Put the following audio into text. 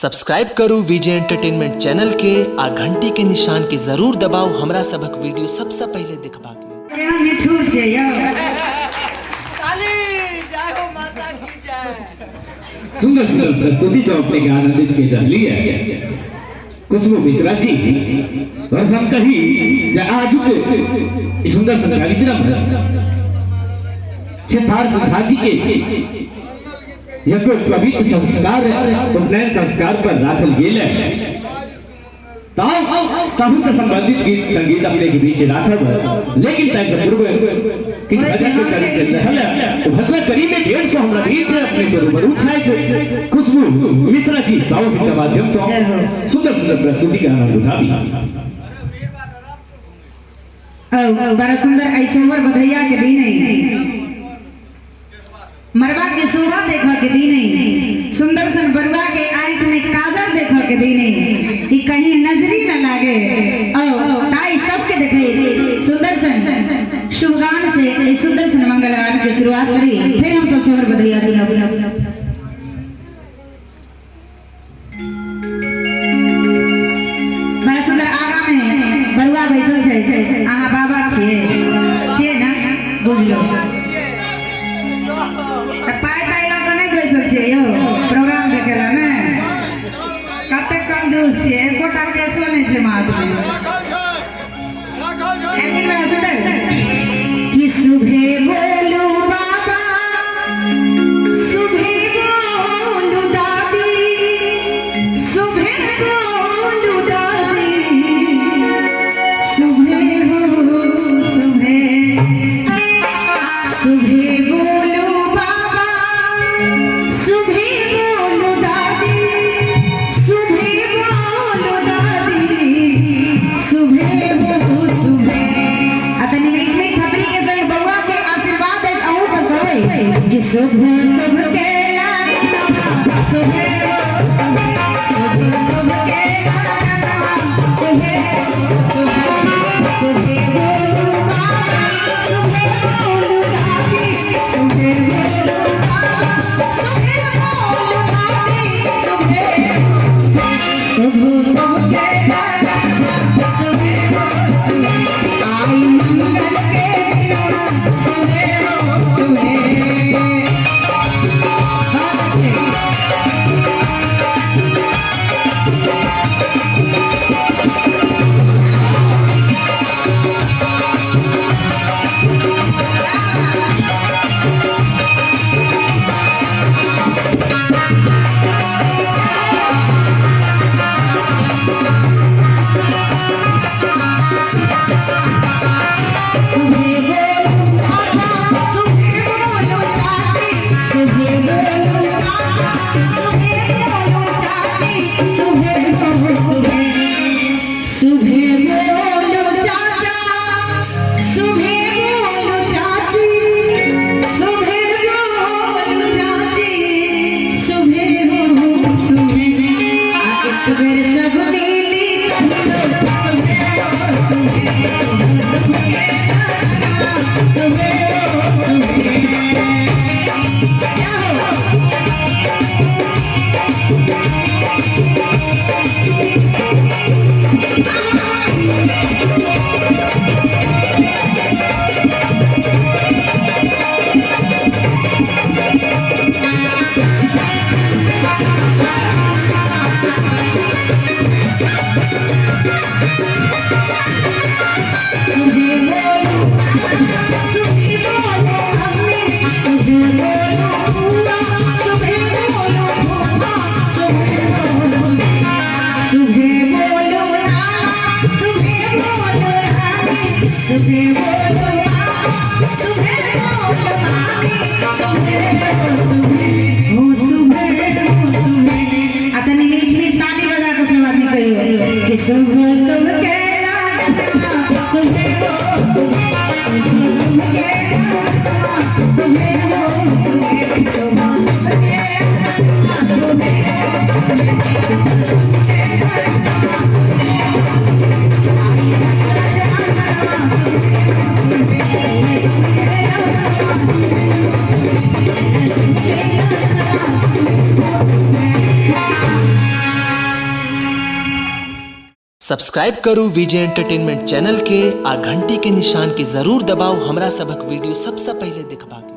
Subscribe करू विजय entertainment channel के आ घंटी के निशान के जरूर दबाओ हमरा सबक वीडियो सबसे पहले देखबाक लेल। केहन निठुर छै यौ। काली जय हो माता की जय। सुंदर सुंदर प्रस्तुति जो अपने के आनंदित के कर ली है खुशबू मिश्रा जी और हम कही आज के सुंदर सा कार्यक्रम सिद्धार्थ खाजी के यह तो पवित्र संस्कार उपनयन संस्कार पर राखल गेल है ताहू से संबंधित गीत संगीत अपने के बीच राखल लेकिन तय से पूर्व किस भजन के करी चल रहल है तो भजन करी में 150 हमरा बीच अपने के रूबरू छाए खुशबू मिश्रा जी ताऊ के माध्यम से सुंदर सुंदर प्रस्तुति का आनंद उठाबी। बड़ा सुंदर ऐसोवर बधैया के दिन है मरवा के शोभा देखा के दिन है सुंदर सन बरुआ के आंख में काजल देखा के दिन है कि कहीं नजरी न लागे ताई सबके देखे सुंदर सन शुभगान से सुंदर सन मंगलगान की शुरुआत करी फिर हम सब शोभर बधैया सुना। बड़ा सुंदर आगा में बरुआ बैसल छै अहाँ बाबा छिए ना बुझ लो पाई ताई लग नहीं बैसल छिए यो प्रोग्राम देखेला ने कते कंजूस छिए एकोटा केसो नहीं छै माथ में एक दिन में सुंदर कि सुबह बोलू बाबा सुबह बोलू दादी सुबह बोलू दादी सुबह हो सुबह सुबह बोलू बाबा सुबह बोलू दादी सुबह बोलू दादी सुबह हो सुबह अतनी में थपड़ी के संग बउआ के आशीर्वाद दे अहू सब करबै कि सुबह सुबह के सुबह हो सुबह सुबह के सुबह सुबह सुबह बोलू बाबा सुबह बोलू दादी सुबह बोलू बाबा सुबह बोलू दादी सुबह सुबह सुबह के सुबह सुबह आई मंगल के सुबह सुबह सुबह सब्सक्राइब करू विजय एंटरटेनमेंट चैनल के आ घंटी के निशान के जरूर दबाओ हमरा सबक वीडियो सबसे पहले देखबाक लेल।